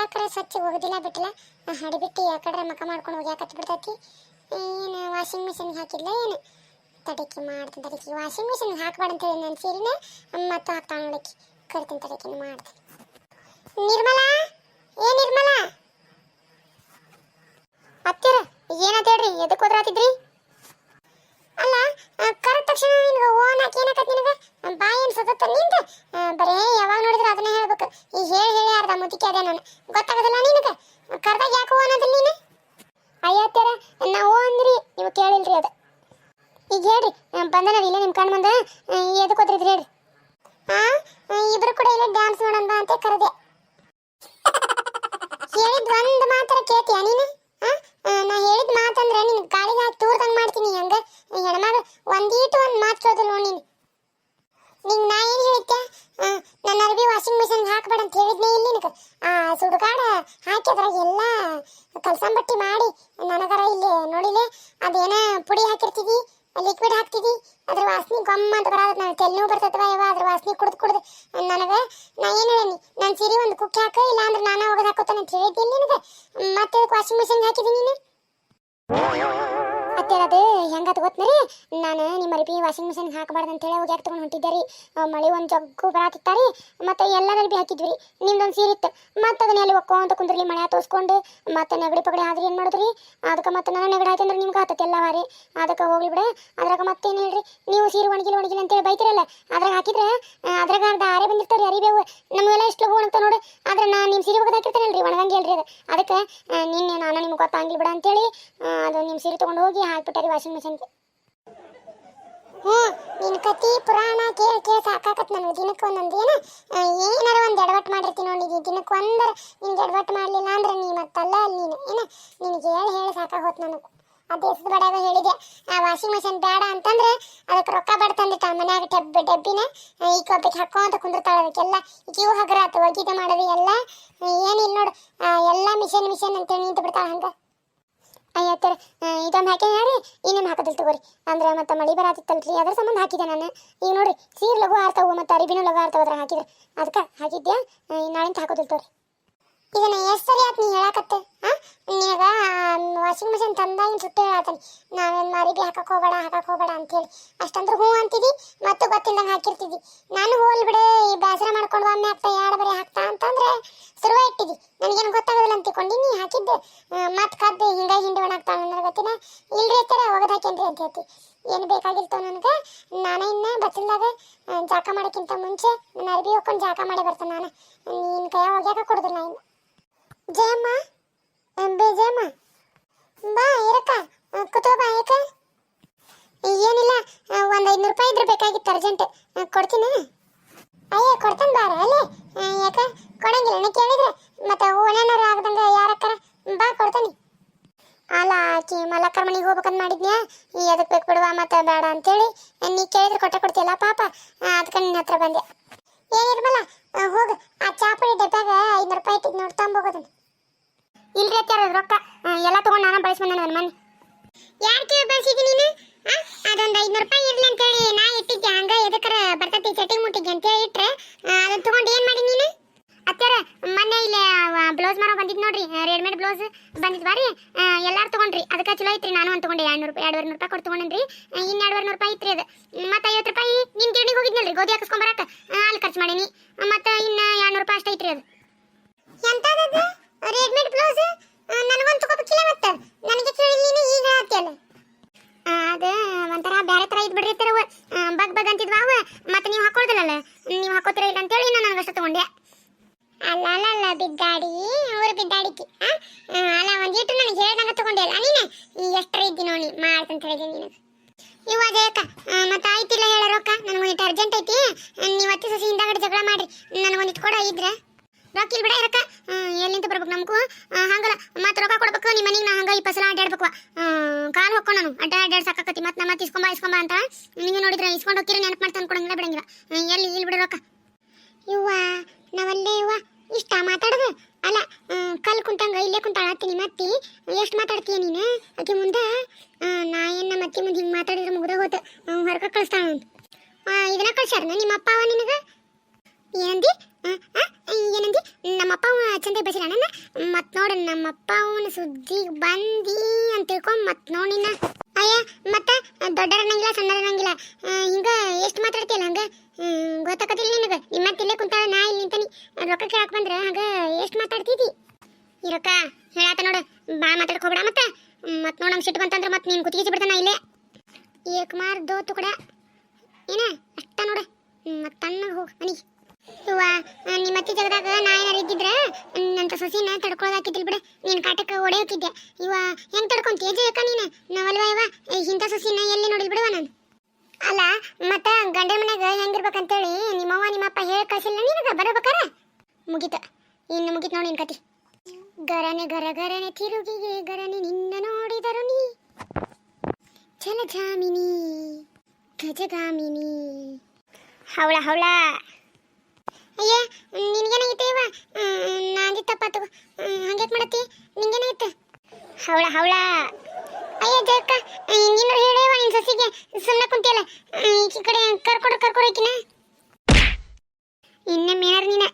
ಯಾಕ್ರ ಸ್ವಚ್ಛ ಹೋಗೋದಿಲ್ಲ ಬಿಟ್ಟಿಲ್ಲ ಹಡಿಬಿಟ್ಟು ಯಾಕಡ್ರೆ ಮಕ್ಕ ಮಾಡ್ಕೊಂಡು ಹೋಗ್ಯಾಕತ್ ಬಿಡ್ತೈತಿ. ಏನು ವಾಷಿಂಗ್ ಮಿಷಿನ್ಗೆ ಹಾಕಿದ್ಲ ಏನು ತಡಕಿ ಮಾಡ್ತೀನಿ ತಡಕಿ ವಾಷಿಂಗ್ ಮಿಷಿನ್ಗೆ ಹಾಕ್ಬೇಡ ಅಂತ ಹೇಳಿ ನನ್ನ ಸೀರೆನ ಮತ್ತು ಹಾಕ್ತಾಳೆ ನೋಡಕ್ಕೆ ಕರಿತೀನಿ ತಡಕಿನ ಮಾಡ್ತೀನಿ. ನಿರ್ಮಲಾ ನಿರ್ಮಲಾ ಹತ್ತಿರ ಏನಂತ ಹೇಳ್ರಿ ಎದಕ್ಕೆ ಹೋದ್ರಾತಿದ್ರಿ? ಅಲ್ಲ ಕರೆದ ತಕ್ಷಣ ನಿನ್ಗೆ ಓನ್ ಹಾಕಿ ಏನಾಕತ್ ನಿನಗೆ ಬಾಯಿ ಏನು ಸತತ್ತ ನಿಂತ ಬರೇ ಯಾವಾಗ ನೋಡಿದ್ರೆ ಅದನ್ನೇ ಹೇಳ್ಬೇಕು. ಈಗ ಹೇಳಿ ಅರ್ಧ ಮುತಿಕೆ ಅದೇ ನಾನು ಗೊತ್ತಾಗೋದಿಲ್ಲ ನಿನಗೆ ಕರೆದಾಗ ಯಾಕೆ ಓನ್ ಅದಿಲ್ಲ ನೀನು? ಅಯ್ಯತ್ತರ ನಾವು ಅಂದ್ರಿ ನೀವು ಕೇಳಿಲ್ರಿ ಅದು. ಈಗ ಹೇಳ್ರಿ ಬಂದನ ಇಲ್ಲ ನಿಮ್ಮ ಕಣ್ಣು ಮುಂದೆ ಎದಕ್ಕೆ ಹೋದ್ರಿದ್ರಿ ಹೇಳ್ರಿ. ಇಬ್ರು ಕೂಡ ಇಲ್ಲ ಡ್ಯಾನ್ಸ್ ನೋಡೋಣ ಅಂತ ಕರೆದೆ. ಹೇಳಿದ್ ಒಂದು ಮಾತ್ರ ಕೇಳ್ತೀಯ ನೀನು? ನಾ ಹೇಳಿದ ಮಾತಂದ್ರೆ ನಿನ್ ಗಾಳಿಗೆ ಹಾಕಿ ತೂರ್ದಂಗೆ ಮಾಡ್ತೀನಿ. ಹಂಗ ಹೆಣ್ಮಗ ಒಂದು ಮಾತು ಕೇಳೋದಿಲ್ಲ ನೋಡಿ ನೀನು. ನಿಂಗೆ ನಾ ಏನು ಹೇಳಿದ್ದೆ? ನನ್ನ ಅರ್ಬಿ ವಾಷಿಂಗ್ ಮಿಷಿನ್ಗೆ ಹಾಕ್ಬೇಡ ಅಂತ ಹೇಳಿದ್ನೇ ಇಲ್ಲಿ ನಿನಗೆ. ಸುಡುಗಾಡ ಹಾಕಿ ಅದ್ರಾಗ ಎಲ್ಲ ಕಲ್ಸಂಬಟ್ಟಿ ಮಾಡಿ ನನಗರ ಇಲ್ಲಿ ನೋಡಿಲೆ ಅದೇನ ಪುಡಿ ಹಾಕಿರ್ತಿದಿ ಲಿಕ್ವಿಡ್ ಹಾಕ್ತಿದಿ ಅದ್ರ ವಾಸನೆ ಗಮ್ಮ ಅಂತ ಬರೋದು. ನಾನು ತೆಲ್ನೂ ಬರ್ತದವ ಯಾವ ಅದ್ರ ವಾಸನೆ ಕುಡ್ದು ನನಗೆ ನಾ ಏನು ಹೇಳೀನಿ ನನ್ನ ಸೀರೆ ಒಂದು ಕುಕ್ಕಿ ಹಾಕ ಇಲ್ಲ ಅಂದ್ರೆ ನಾನು ಹೋಗೋದು ಹಾಕೋತಾನೆ ಅಂತ ಹೇಳಿದ್ದೀನಿ ನಿನಗೆ. ಮತ್ತೆ ವಾಷಿಂಗ್ ಮಿಷಿನ್ಗೆ ಹಾಕಿದ್ದೀನಿ ನೀನು ಅದು ಹೆಂಗತ್ ಗೊತ್ತರಿ? ನಾನು ನಿಮ್ಮ ಅರ್ಬಿ ವಾಷಿಂಗ್ ಮಿಷಿನ್ಗೆ ಹಾಕಬಾರ್ದು ಅಂತೇಳಿ ಹೋಗಿ ತೊಗೊಂಡು ಹೊಂಟಿದ್ದೆ ರೀ. ಮಳೆ ಒಂದು ಜಗ್ಗು ಬರಾತಿತ್ತಾರಿ ಮತ್ತು ಎಲ್ಲರ ಅರ್ಬಿ ಹಾಕಿದ್ವಿ ರೀ. ನಿಮ್ದೊಂದು ಸೀರೆ ಇತ್ತು ಮತ್ತು ಅದನ್ನ ಎಲ್ಲಿ ಒಕ್ಕೊಂತ ಕುಂದ್ರಲಿ ಮಳೆ ತೋರಿಸ್ಕೊಂಡು ಮತ್ತು ನೆಗಡಿ ಪಗಡಿ ಆದ್ರೆ ಏನು ಮಾಡಿದ್ರಿ? ಅದಕ್ಕೆ ಮತ್ತೆ ನಾನು ನೆಗಡಿ ಆಯ್ತು ಅಂದ್ರೆ ನಿಮ್ಗೆ ಆತತ್ತೆ ಎಲ್ಲ ವಾರಿ ಅದಕ್ಕೆ ಹೋಗ್ಲಿ ಬಿಡ. ಅದ್ರಾಗ ಮತ್ತೇನು ಹೇಳ್ರಿ ನೀವು ಸೀರೆ ಒಣಗಿಲ್ಲ ಅಂತೇಳಿ ಬೈತಿರಲ್ಲ ಅದ್ರಾಗ ಹಾಕಿದ್ರೆ ಅದ್ರಾಗ ಅರ್ಧ ಆರೆ ಬಂದಿರ್ತಾರೆ ಅರಿಬೇವು ನಮಗೆಲ್ಲ ಎಷ್ಟು ಲಗು ಅಂತ ನೋಡಿ. ಆದ್ರೆ ನಾನು ನಿಮ್ಮ ಸೀರೆ ಒಗದು ಹಾಕಿರ್ತೇನೆ ರೀ ಒಣಗಂಗೆ ಹೇಳ್ರಿ ಅದು. ಅದಕ್ಕೆ ನಿನ್ನೆ ನಾನು ನಿಮ್ಗೆ ಗೊತ್ತಾಗಿಲ್ಲ ಬಿಡ ಅಂತೇಳಿ ಅದು ನಿಮ್ಮ ಸೀರೆ ತೊಗೊಂಡು ಹೋಗಿ ಹಾಕ್ಬಿಟ್ಟಾರಿ ವಾಷಿಂಗ್ ಮಿಷಿನ್ಗೆ. ನಿನ್ನ ಕತಿ ಪುರಾಣ ಕೇಳಿ ಸಾಕಾಕತ್ ನನಗೆ. ದಿನಕ್ಕೆ ಒಂದೊಂದು ಏನಾರ ಒಂದು ಎಡವಟ್ಟು ಮಾಡಿರ್ತೀನಿ ನೋಡಿ. ದಿನಕ್ಕೆ ಒಂದರ ನಿನ್ಗೆ ಎಡವಟ್ಟು ಮಾಡಲಿಲ್ಲ ಅಂದ್ರೆ ನೀ ಮತ್ತಲ್ಲ ನೀನು ನಿನಗೆ ಹೇಳಿ ಸಾಕಾಗೋತು ನನಗೆ. ಆ ದೇಶದ ಬಡಾಗ ಹೇಳಿದೆ ಆ ವಾಷಿಂಗ್ ಮಿಷಿನ್ ಬೇಡ ಅಂತಂದ್ರೆ ಅದಕ್ಕೆ ರೊಕ್ಕ ಬಡ್ತಂದಿಟ್ಟ ಮನ್ಯಾಗ ಡಬ್ಬಿನ ಈ ಕೊಬ್ಬಿಗೆ ಹಾಕೋಂತ ಕುಂದಿರ್ತಾಳೆ. ಅದಕ್ಕೆಲ್ಲ ಈಗಿವು ಹಗರ ಆತು ಒಗಿದ ಮಾಡೋದು ಎಲ್ಲ ಏನಿಲ್ಲ ನೋಡು ಎಲ್ಲ ಮಿಷನ್ ಅಂತೇಳಿ ನಿಂತು ಬಿಡ್ತಾಳೆ ಹಂಗೆ. ಅಯ್ಯತ್ತರ ಇದೊಂದು ಹಾಕ್ಯಾನ ರೀ ಇನ್ನೇನು ಹಾಕೋದಿಲ್ಲ ತಗೋರಿ ಅಂದ್ರೆ ಮತ್ತೆ ಮಳೆ ಬರಾತಿತ್ತಲ್ರಿ ಅದ್ರ ಸಂಬಂಧ ಹಾಕಿದ್ದೆ ನಾನು. ಈಗ ನೋಡ್ರಿ ಸೀರೆ ಲಘು ಆರ್ತಾವು ಮತ್ತು ಅರಿಬಿನೂ ಲಘು ಆರ್ತಾವ ಅದ್ರ ಹಾಕಿದ್ರೆ ಅದಕ್ಕೆ ಹಾಕಿದ್ದೆ. ನಾಳಿಂದ ಹಾಕೋದಿಲ್ಲ ತಗೋರಿ. ಇದನ್ನ ಎಷ್ಟು ಸರಿ ಆಯ್ತು ನೀ ಹೇಳಾಕತ್ತೆ? ನಿನಗೆ ವಾಷಿಂಗ್ ಮಿಷಿನ್ ತಂದಾಗಿನ ಸುಟ್ಟು ಹೇಳತ್ತಾನೆ ನಾನು ಅರಿಬಿ ಹಾಕಕ್ಕೆ ಹೋಗಬೇಡ ಅಂತೇಳಿ. ಅಷ್ಟಂದ್ರೆ ಹ್ಞೂ ಅಂತಿದ್ದಿ ಮತ್ತು ಗೊತ್ತಿಲ್ಲದಂಗೆ ಹಾಕಿರ್ತಿದ್ದಿ. ನಾನು ಹೋಲ್ ಬಿಡೆ ಈ ಬೇಸರ ಮಾಡ್ಕೊಂಡು ಒಮ್ಮೆ ಹಾಕ್ತಾ ಎರಡು ಬರೀ ಹಾಕ್ತಾ ಅಂತಂದ್ರೆ ಶುರುವ ಇಟ್ಟಿದ್ದಿ. ನನಗೇನು ಗೊತ್ತಾಗೋದಿಲ್ಲ ಅಂತಿಕೊಂಡು ನೀ ಹಾಕಿದ್ದೆ ಮತ್ತು ಕದ್ದು ಹಿಂಡಿ ಒಣಾಗ್ತಾಳೆ ನನಗೆ ಗೊತ್ತಿನ ಇಲ್ರಿ ಇರ್ತಾರೆ ಒಗದು ಹಾಕೇನ್ರಿ ಅಂತ ಹೇಳ್ತಿ. ಏನು ಬೇಕಾಗಿರ್ತವ ನನಗೆ ನಾನು ಇನ್ನು ಬಚ್ಚಲ್ದಾಗ ಜಾಕ ಮಾಡೋಕ್ಕಿಂತ ಮುಂಚೆ ನನ್ನ ಅರ್ಬಿ ಹೋಗ್ಕೊಂಡು ಜಾಕ ಮಾಡಿ ಬರ್ತಾನೆ. ನಾನು ನಿನ್ನ ಕೈ ಒಗ್ಯಾಕ ಕೊಡೋದಿಲ್ಲ ಇನ್ನು. ಜಯಮ್ಮ ಜಯಮ್ಮ ಬಾ ಇರಕ್ಕ ಕೂತ್ಕೋ ಬಾ. ಯಾಕೆ ಏನಿಲ್ಲ ಒಂದು 500 ರೂಪಾಯಿ ಇದ್ರೆ ಬೇಕಾಗಿತ್ತು ಅರ್ಜೆಂಟ್ ಕೊಡ್ತೀನಿ. ಅಯ್ಯ ಕೊಡ್ತಾನೆ ಬಾರ ಅಲ್ಲೇ. ಯಾಕೆ ಕೊಡಂಗಿಲ್ಲ ನಾ ಕೇಳಿದ್ರೆ ಮತ್ತೆ ಓನೇನಾರು ಆಗ್ದಂಗೆ ಯಾರಕ್ಕರ ಬಾ ಕೊಡ್ತಾನೆ. ಅಲ್ಲ ಆಕಿ ಮಲ್ಲಕ್ಕರ ಮನೆಗೆ ಹೋಗ್ಬೇಕಂತ ಮಾಡಿದ್ನ್ಯಾ ಅದಕ್ಕೆ ಬೇಕು ಬಿಡುವ ಮತ್ತೆ ಬೇಡ ಅಂತೇಳಿ ನೀ ಕೇಳಿದ್ರೆ ಕೊಡ್ತೀಯಲ್ಲ ಪಾಪ ಅದಕ್ಕೆ ನಿನ್ನ ಹತ್ರ ಬಂದೆ. ಏನಿರ್ಮಲ್ಲ ಹೋಗು ಆ ಚಾಪುಡಿ ಡಬ್ಬ್ಯಾಗ 500 ರೂಪಾಯಿ ಇಟ್ಟಿದ್ದು ನೋಡಿ ತಂಬೋಗೋದನ್ನು. ಇಲ್ರಿ ಅತ್ಯಾರ ರೊಕ್ಕ ಎಲ್ಲ ತೊಗೊಂಡು ನಾನು ಬಳಸಿ ಬಂದ ನನ್ನ ಮನೆ. ಯಾಕೆ ಬಳಸಿದ್ದೀನಿ ನೀನು? ಅದೊಂದು 500 ರೂಪಾಯಿ ಇರ್ಲಿ ಅಂತೇಳಿ ನಾ ಇಟ್ಟಿದ್ದೆ ಹಂಗ ಎದಕ್ಕರ ಬರ್ತೈತಿ ಚಟಿಂಗ್ ಮುಟ್ಟಿದ್ದೆ ಅಂತೇಳಿ ಇಟ್ರೆ ಅದನ್ನ ತೊಗೊಂಡು ಏನು ಮಾಡಿ ನೀನು? ಅತ್ಯಾರ ಮೊನ್ನೆ ಇಲ್ಲಿ ಬ್ಲೌಸ್ ಮಾರೋ ಬಂದಿದ್ದು ನೋಡ್ರಿ ರೆಡಿಮೇಡ್ ಬ್ಲೌಸ್ ಬಂದಿದ್ದು ಬಾರಿ ಎಲ್ಲಾರು ತೊಗೊಂಡ್ರಿ ಅದಕ್ಕೆ ಚಲೋ ಐತ್ರಿ. ನಾನು ಒಂದು ತೊಗೊಂಡೆ 200 ರೂಪಾಯಿ ಕೊಟ್ಟು ತೊಗೊಂಡ್ರಿ. ಇನ್ನು 200 ರೂಪಾಯಿ ಐತ್ರಿ ಅದು. ಮತ್ತು 50 ರೂಪಾಯಿ ನಿಮ್ಮ ಗಿರಣಿಗೆ ಹೋಗಿದ್ನಲ್ರಿ ಗೋಧಿ ಹಾಕಿಸ್ಕೊಂಬರಕ ಅಲ್ಲಿ ಖರ್ಚು ಮಾಡೀನಿ. ಮತ್ತು ಇನ್ನು 200 ರೂಪಾಯಿ ಅಷ್ಟೇ ಐತ್ರಿ ಅದು. ಎಂಥದ್ದು ರೆಡಿಮೇಡ್ ಬ್ಲೌಸ್ ನನಗೊಂದು ತಗೋಬೇಕಿಲ್ಲ ಮತ್ತೆ ನನಗೆ ಕೇಳಿ ನೀನು ಈಗ ಹೇಳ್ತಿಯಲ್ಲ. ಅದು ಒಂಥರ ಬೇರೆ ಥರ ಇದ್ದು ಬಿಡ್ರಿ ಥರ ಬಗ್ ಅಂತಿದ್ವಾ ಅವ. ಮತ್ತು ನೀವು ಹಾಕೊಳ್ದಲ್ಲ ನೀವು ಹಾಕೋತೀರ ಇಲ್ಲ ಅಂತೇಳಿ ನಾನು ನನಗಷ್ಟು ತೊಗೊಂಡೆ. ಅಲ್ಲ ಬಿದ್ದಾಡಿ ಊರು ಬಿದ್ದಾಡಿಕಿ ಅಲ್ಲ ಒಂದಿಟ್ಟು ನನಗೆ ಹೇಳ್ದಂಗೆ ತೊಗೊಂಡೆ ಅಲ್ಲ ನೀನು ಎಷ್ಟರ ಇದ್ದಿ ನೋಡಿ ಮಾಡ್ತಂತ ಹೇಳಿದೆ ನೀನು. ಇವಾಗ ಅಕ್ಕ ಮತ್ತೆ ಆಯ್ತಿಲ್ಲ ಹೇಳೋ ರೊಕ್ಕ ನನಗೊಂದಿಟ್ಟು ಅರ್ಜೆಂಟ್ ಐತಿ. ನೀವು ಅತ್ತಿ ಸಸಿ ಹಿಂದಾಗಡೆ ಜಗಳ ಮಾಡ್ರಿ ನನಗೊಂದಿಟ್ಟು ಕೊಡೋ ಇದ್ರೆ ರೊಕ್ಕ ಇಲ್ಲಿ ಬಿಡ ಇರಕ್ಕ ಎಲ್ಲಿಂದ ಬರ್ಬೇಕು ನಮಗೂ ಹಂಗಲ್ಲ ಮತ್ತೆ ರೊಕ್ಕ ಕೊಡ್ಬೇಕು ನಿಮ್ಮ ಮನೆಗೆ ನಾ ಹಂಗೆ 20 ಸಲ ಅಡ್ಡಾಡ್ಬೇಕು ಕಾಲು ಹೋಗ್ಕೊಂಡು ನಾನು ಅಡ್ಡಾಡ್ ಸಾಕಾಕತಿ ಮತ್ತೆ ನಮ್ಮ ಮತ್ತೆ ಇಸ್ಕೊಂಬ ಅಂತ ನಿಮಗೆ ನೋಡಿದ್ರೆ ಇಸ್ಕೊಂಡು ಹೋಗಿರಿ ನೆನಪು ಮಾಡ್ತಾ ಅನ್ಕೊಡಂಗಿಲ್ಲ ಬಿಡಂಗಿಲ್ಲ. ಇಲ್ಲಿ ಬಿಡ ರೊಕ್ಕ ಇವ್ವ ನಾವಲ್ಲೇ ಇವ್ವ ಇಷ್ಟ ಮಾತಾಡೋದು ಅಲ್ಲ ಕಲ್ ಕುಂತಂಗ ಇಲ್ಲೇ ಕುಂತಾಳ ಹತ್ತೀನಿ ಮತ್ತಿ ಎಷ್ಟು ಮಾತಾಡ್ತೀಯ ನೀನು ಆಕೆ ಮುಂದೆ? ನಾ ಏನು ನಮ್ಮ ಅತ್ತಿ ಮುಂದೆ ಹಿಂಗೆ ಮಾತಾಡಿದ್ರೆ ಮುಗ್ದ ಹೋತು ಹೊರಗೆ ಕಳಿಸ್ತಾಳ ಅಂತ ಇದನ್ನ ಕಳ್ಸ್ಯಾರ ನಿಮ್ಮ ಅಪ್ಪ ಅವ ನಿನಗೆ ಏನಂದಿ? ಏನಂದಿ ನಮ್ಮಪ್ಪ ಅವ ಚಂದ ಬಸಿಲ್ಲ ನನ್ನ ಮತ್ ನೋಡ ನಮ್ಮಪ್ಪ ಅವನ ಸುದ್ದಿಗೆ ಬಂದಿ ಅಂತ ತಿಳ್ಕೊಂಡ್ ಮತ್ ನೋಡಿನ ಅಯ್ಯ ಮತ್ತ ದೊಡ್ಡರನ್ನಂಗಿಲ್ಲ ಸಣ್ಣರನ್ನಂಗಿಲ್ಲ ಹಿಂಗ ಎಷ್ಟು ಮಾತಾಡ್ತಿಯಲ್ಲ ಹಂಗ ಗೊತ್ತಾಕತಿಲ್ಲ ನಿನಗೆ ನಿಮ್ಮ ತಿಲ್ಲೇ ಕುಂತಾಳ ನಾ ಇಲ್ಲಿ ನಿಂತನಿ ರೊಕ್ಕ ಕೇಳಕ್ ಬಂದ್ರೆ ಹಂಗ ಎಷ್ಟು ಮಾತಾಡ್ತಿದ್ದಿ ಈ ರೊಕ್ಕ ಹೇಳಾತ ನೋಡು ಬಾ ಮಾತಾಡಕ್ ಹೋಗ್ಬೇಡ ಮತ್ ನೋಡಂಗ್ ಸಿಟ್ಟು ಬಂತಂದ್ರೆ ಮತ್ ನೀನ್ ಕುತ್ತಿಗೆ ಬಿಡ್ತಾನ ಇಲ್ಲೇ ಏಕ್ ಮಾರ್ ದೋ ತುಕಡ ಏನ ಅಷ್ಟ ನೋಡ ಮತ್ ತಣ್ಣಗೆ ಹೋಗ್ ಮನಿ ಇವ್ವ ನಿಮ್ಮ ಅತ್ತಿ ಜಗದಾಗ ನಾ ಏನಾರು ಇದ್ದಿದ್ರ ನಂತ ಸೊಸಿನ ತಡ್ಕೊಳ್ಳೋದಾಕಿದ್ದಿಲ್ ಬಿಡ ನೀನ್ ಕಾಟಕ್ಕೆ ಹೊಡೆಯೋಕಿದ್ದೆ ಇವ ಹೆಂಗ್ ತಡ್ಕೊಂತೀಯ ಜಯಕ್ಕ ನೀನು ನಾವಲ್ವಾ ಇವ ಇಂಥ ಸೊಸಿನ ಎಲ್ಲಿ ನೋಡಿಲ್ ಬಿಡುವ ನಾನು ಅಲ್ಲ ಮತ್ತ ಗಂಡ ಮನ್ಯಾಗ ಹೆಂಗಿರ್ಬೇಕಂತೇಳಿ ನಿಮ್ಮವ್ವ ನಿಮ್ಮಪ್ಪ ಹೇಳಿ ಕಳ್ಸಿಲ್ಲ ನಿನಗ ಬರಬೇಕಾರ ಮುಗೀತ ಇನ್ನು ಮುಗೀತ್ ನೋಡಿ ನಿನ್ ಕತಿ ಗರನೆ ಗರಗರನೆ ತಿರುಗಿಗೆ ಗರನೆ ನಿನ್ನ ನೋಡಿದರು ನೀ ಜಲಜಾಮಿನಿ ಗಜಗಾಮಿನಿ ಹವಳ ಹವಳ ಅಯ್ಯ ನಿನ್ಗೇನಾಗಿತ್ತು ಇವ ನಾಂದಿ ತಪ್ಪಾತು ಹಂಗ್ಯಾಕೆ ಮಾಡತ್ತಿ ನಿಂಗೇನಾಗಿತ್ತು ಹವಳ ಹವಳ ಅಯ್ಯ ಜಯಕ್ಕ ನೀನು ಹೇಳೇವ ನಿನ್ ಸಸಿಗೆ ಸುಮ್ಮನೆ ಕುಂತಿಯಲ್ಲ ಈ ಕಡೆ ಕರ್ಕೊಡಕಿನ ಇನ್ನೊಮ್ಮೆ ಏನಾರು ನೀನ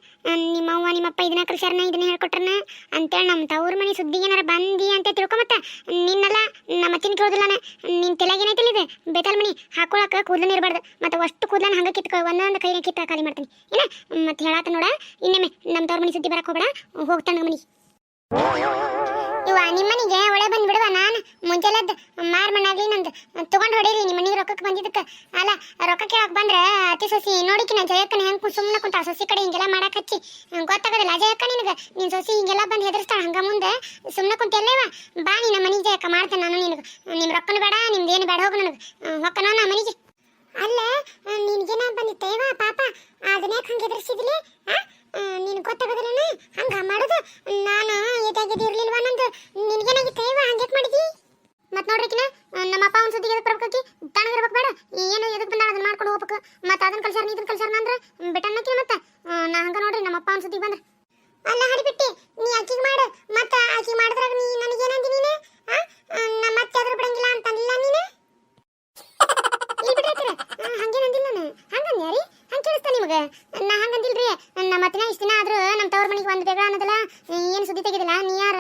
ನಿಮ್ಮವ್ವ ನಿಮ್ಮಪ್ಪ ಇದನ್ನ ಕಲ್ಸ್ಯಾರನ ಇದನ್ನ ಹೇಳ್ಕೊಟ್ರನ ಅಂತೇಳಿ ನಮ್ಮ ತವ್ರ ಮನೆ ಸುದ್ದಿಗೆ ಏನಾರ ಬಂದಿ ಅಂತ ತಿಳ್ಕೊಂಬತ್ತ ನಿನ್ನಲ್ಲ ನಮ್ಮ ಅತ್ತಿನ ಕೇಳೋದಿಲ್ಲ ನಿನ್ನ ತಲೆಗೆ ಏನೈತಿಲ್ಲ ಇದು ಬೇತಾಲ್ ಮನಿ ಹಾಕೊಳಕ ಕೂದಲನ್ನ ಇರಬಾರ್ದು ಮತ್ತೆ ಅಷ್ಟು ಕೂದಲನ್ನ ಹಂಗೆ ಕಿತ್ಕೊ ಒಂದೊಂದು ಕೈನ ಕಿತ್ತ ಖಾಲಿ ಮಾಡ್ತೀನಿ ಏನ ಮತ್ತೆ ಹೇಳಾತ ನೋಡ ಇನ್ನೊಮ್ಮೆ ನಮ್ಮ ತವ್ರ ಮನೆ ಸುದ್ದಿ ಬರಕ್ ಹೋಗ್ಬೇಡ ಹೋಗ್ತಾನ ಮನಿ ಇವ ನಿಮ್ಮನಿಗೆ ಒಳೆ ಬಂದು ಬಿಡುವ ನಾನು ಮುಂಚೆಲ್ಲದ್ದು ಮಾರ್ ಮಣ್ಣಾಗ್ಲಿ ನಂದು ತಗೊಂಡು ಹೊಡೀರಿ ನಿಮ್ಮ ಮನೆಗೆ ರೊಕ್ಕಕ್ಕೆ ಬಂದಿದ್ದಕ್ಕೆ ಅಲ್ಲ ರೊಕ್ಕ ಕೇಳಕ್ಕೆ ಬಂದ್ರೆ ಅತಿ ಸೊಸಿ ನೋಡಿಕಿನ ಜಯಕ್ಕನ ಹೆಂಗೆ ಸುಮ್ಮನೆ ಕುಂತ ಸೊಸಿ ಕಡೆ ಹಿಂಗೆಲ್ಲ ಮಾಡಕ್ಕೆ ಹಚ್ಚಿ ಗೊತ್ತಾಗೋದಿಲ್ಲ ಜಯಕ್ಕ ನಿನಗೆ ನಿನ್ನ ಸೊಸಿ ಹಿಂಗೆಲ್ಲ ಬಂದು ಹೆದರ್ಸ್ತಾಳ ಹಂಗೆ ಮುಂದೆ ಸುಮ್ಮನೆ ಕುಂತೆಲ್ಲ ಇವ ಬಾ ನೀ ನಮ್ಮ ಮನೆಗೆ ಜಯಕ್ಕ ಮಾಡ್ತೇನೆ ನಾನು ನಿನಗೆ ನಿಮ್ಮ ರೊಕ್ಕನು ಬೇಡ ನಿಮ್ದೇನು ಬೇಡ ಹೋಗು ನನಗೆ ಹೊಕ್ಕನೋ ನಮ್ಮ ಮನೆಗೆ ಅಲ್ಲ ನಿನಗೇನ ಬಂದಿತ್ತ ಇವ ಪಾಪ ಅದನ್ಯಾಕೆ ಹಂಗೆ ಹೆದರ್ಸಿದಿಲಿ ನೀನು ಗೊತ್ತಾಗೋದಿಲ್ಲ ಹಂಗ ಮಾಡೋದು ನಾನು ಎದಾಗಿದ್ದಿರ್ಲಿಲ್ವ ನಂದು ನಿನಗೇನಾಗಿತ್ತ ಇವ ಹಂಗ್ಯಾಕೆ ಮಾಡಿದಿ ಮತ್ತೆ ನೋಡ್ರಿಕಿನ ನಮ್ಮ ಅಪ್ಪ ಒಂದು ಸುದ್ದಿಗೆ ಎದಕ್ಕೆ ಬರ್ಬೇಕಾಕಿ ತಣ್ಣಗಿರ್ಬೇಕು ಬೇಡ ಏನು ಎದಕ್ಕೆ ಬಂದ ಅದನ್ನ ಮಾಡ್ಕೊಂಡು ಹೋಗ್ಬೇಕು ಮತ್ತೆ ಅದನ್ನ ಕಲ್ಸಾರ ಇದನ್ನ ಕಲ್ಸಾರ ಅಂದ್ರೆ ಬೆಟ್ಟನ್ನಕ್ಕೆ ಮತ್ತೆ ನಾ ಹಂಗ ನೋಡ್ರಿ ನಮ್ಮ ಅಪ್ಪ ಒಂದು ಸುದ್ದಿಗೆ ಬಂದ್ರೆ ಅಲ್ಲ ಹಡಿಬಿಟ್ಟಿ ನೀ ಆಕಿಗೆ ಮಾಡು ಮತ್ತೆ ಆಕಿಗೆ ಮಾಡಿದ್ರಾಗ ನೀ ನನಗೇನಂದಿ ನೀನು ನಮ್ಮ ಮತ್ತೆ ಅದ್ರ ಬಿಡಂಗಿಲ್ಲ ಅಂತಂದಿಲ್ಲ ನೀನು ಇಲ್ಲಿ ಬಿಡ್ರಿ ಹಂಗೇನಂದಿಲ್ಲ ನಾನು ಹಂಗಂದ್ಯಾ ರೀ ಹಂಗೆ ಕೇಳಿಸ್ತಾ ನಿಮಗೆ ನಾ ಹಂಗಂದಿಲ್ರಿ ನಮ್ಮ ಅತ್ತಿನ ಇಷ್ಟು ದಿನ ಆದ್ರೂ ನಮ್ಮ ತವ್ರ ಮನೆಗೆ ಒಂದು ಬೇಗ ಅನ್ನೋದಲ್ಲ ಏನು ಸುದ್ದಿ ತೆಗೆದಿಲ್ಲ ನೀ ಯಾರ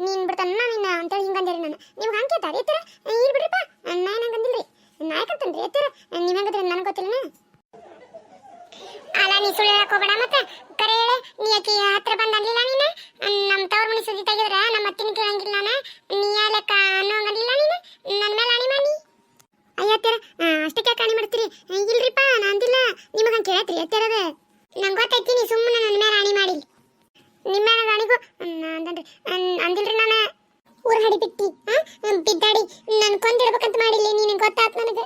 ನೀನು ಬಿಡ್ತಾನ ನಿನ್ನ ಅಂತೇಳಿ ಹಿಂಗಂದ್ಯಾರಿ ನಾನು ನೀವು ಹಂಗೆ ಕೇಳ್ತಾರೆ ಎತ್ತರ ಇಲ್ಲಿ ಬಿಡ್ರಿಪ್ಪ ನಾ ಏನು ಹಂಗಂದಿಲ್ರಿ ನಾ ಯಾಕಂತನ್ರಿ ಎತ್ತರ ನೀವು ಹೆಂಗದ್ರಿ ನನಗೆ ಗೊತ್ತಿಲ್ಲ ಅಲ್ಲ ನೀ ಸುಳ್ಳು ಹೇಳಕ್ ಹೋಗ್ಬೇಡ ಮತ್ತೆ ಕರೆ ಹೇಳೆ ನೀ ಆಕಿ ಹತ್ರ ಬಂದಂಗಿಲ್ಲ ನೀನು ನಮ್ಮ ತವ್ರ ಮನೆ ಸುದ್ದಿ ತೆಗೆದ್ರ ನಮ್ಮ ಅತ್ತಿನ ಕೇಳಂಗಿಲ್ಲ ನೀ ಲೆಕ್ಕ ಅನ್ನೋಂಗಂಗಿಲ್ಲ ನೀನು ನನ್ನ ಮೇಲೆ ಅಣಿ ಮಾಡಿ ಅಯ್ಯತ್ತರ ಅಷ್ಟಕ್ಕೆ ಕಾಣಿ ಮಾಡ್ತೀರಿ ಇಲ್ರಿಪ್ಪ ನಾ ಅಂದಿಲ್ಲ ನಿಮಗೆ ಹಂಗೆ ಕೇಳತ್ರಿ ಎತ್ತರದ ನಂಗೆ ಗೊತ್ತೈತಿ ನೀ ಸುಮ್ಮನೆ ನನ್ನ ಮೇಲೆ ಅಣಿ ಮಾಡಿ ನಿಮ್ಮ ಮೇಲೆ ಅಣಿಗೂ ಅಂದಿಲ್ರಿ ನಾನು ಊರು ಹಡಿಬಿಟ್ಟಿ ಬಿದ್ದಾಡಿ ನಾನು ಕೊಂದಿಡ್ಬೇಕಂತ ಮಾಡಿಲ್ಲ ನಿನಗೆ ಗೊತ್ತಾಯ್ತು ನನಗೆ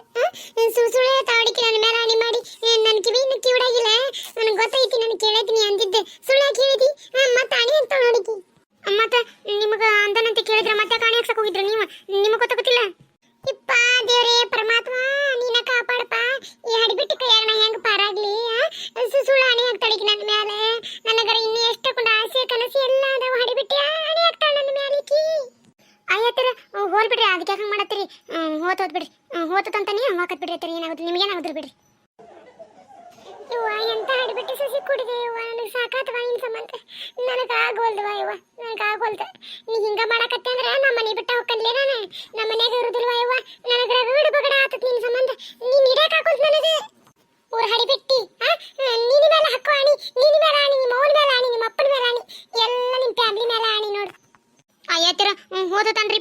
ಸುಳ್ಳು ತಾವಡಿಕೆ ನನ್ನ ಮೇಲೆ ಅಣಿ ಮಾಡಿ ನನ್ನ ಕಿವಿನ ಕಿವಿಡಾಗಿಲ್ಲ ನನಗೆ ಗೊತ್ತೈತಿ ನಾನು ಕೇಳೈತಿ ಅಂದಿದ್ದೆ ಸುಳ್ಳು ಕೇಳಿದಿ ಮತ್ತೆ ಅಣಿ ಅಂತ ನೋಡಿಕಿ ಮತ್ತೆ ನಿಮಗೆ ಅಂದನಂತ ಕೇಳಿದ್ರೆ ಮತ್ತೆ ಕಾಣಿ ಹಾಕ್ಸಕ್ ಹೋಗಿದ್ರು ನೀವು ನಿಮಗೆ ಗೊತ್ತಾಗುತ್ತಿಲ್ಲ ಇಪ್ಪ ದೇವ್ರೇ ಪರಮಾತ್ಮ ನೀನ ಕಾಪಾಡಪ್ಪ ಈ ಹಡಿಬಿಟ್ಟು ಕೈಯಾಗ ನಾ ಹೆಂಗ್ ಪಾರಾಗ್ಲಿ ಸುಳ್ಳು ಹಣಿ ಹಾಕ್ತಾಳಿಕಿ ನನ್ನ ಮ್ಯಾಲೆ ನನಗರ ಇನ್ನೂ ಎಷ್ಟು ಕೊಂಡ ಆಸೆ ಕನಸು ಎಲ್ಲ ಅದಾವ ಹಡಿಬಿಟ್ಟು ಹಣಿ ಹಾಕ್ತಾಳ ನನ್ನ ಮ್ಯಾಲಿಕಿ ಅಯ್ಯತ್ತರ ಹೋಲ್ ಬಿಡ್ರಿ ಅದಕ್ಕೆ ಹಂಗೆ ಮಾಡತ್ತೀರಿ ಹೋತ್ ಬಿಡ್ರಿ ಹೋತಂತ ನೀವು ಹಾಕತ್ ಬಿಡ್ರಿ ಅತ್ತರ ಏನಾಗುತ್ತೆ ನಿಮ್ಗೇನಾಗುದ್ರಿ ಬಿಡ್ರಿ ಇವ್ವ ಎಂತ ಹಡಿಬಿಟ್ಟು ಸಸಿ ಕುಡಿದೆ ಇವ್ವ ನನಗೆ ಸಾಕಾತವ ಇನ್ ಸಂಬಂಧ ನನಗೆ ಆಗೋಲ್ದವ ಇವ್ವ ನನಗೆ ಆಗೋಲ್ದ ನೀ ಹಿಂಗ ಮಾಡಕತ್ತೆ ಅಂದ್ರೆ ನಮ್ಮ ಮನೆ ಬಿಟ್ಟ ಹೋಗ್ಕನ್ಲೇ ನಾನು ನಮ್ಮ ಮನ್ಯಾಗ ಇರುದಿಲ್ವ ಇವ್ವ ನನಗೆ ರಗಡ ಬಗಡ ಆತತ್ ನಿನ್ನ ಸಂಬಂಧ ನೀನು ಇಡಕ್ ಹಾಕೋಲ್ತ ನನಗೆ ಊರು ಹಡಿಬಿಟ್ಟಿ ನೀನ ಮೇಲೆ ಹಾಕೋ ಆಣಿ ನಿನ್ನ ಮೇಲೆ ಆಣಿ ನಿಮ್ಮ ಅವ್ನ ಮೇಲೆ ಆಣಿ ನಿಮ್ಮ ಅಪ್ಪನ ಮೇಲೆ ಆಣಿ ಎಲ್ಲ ನಿಮ್ಮ ಫ್ಯಾಮಿಲಿ ಮೇಲೆ ಆಣಿ ನೋಡು ಅಯ್ಯತ್ತರ ಹೋದತನ್ರಿ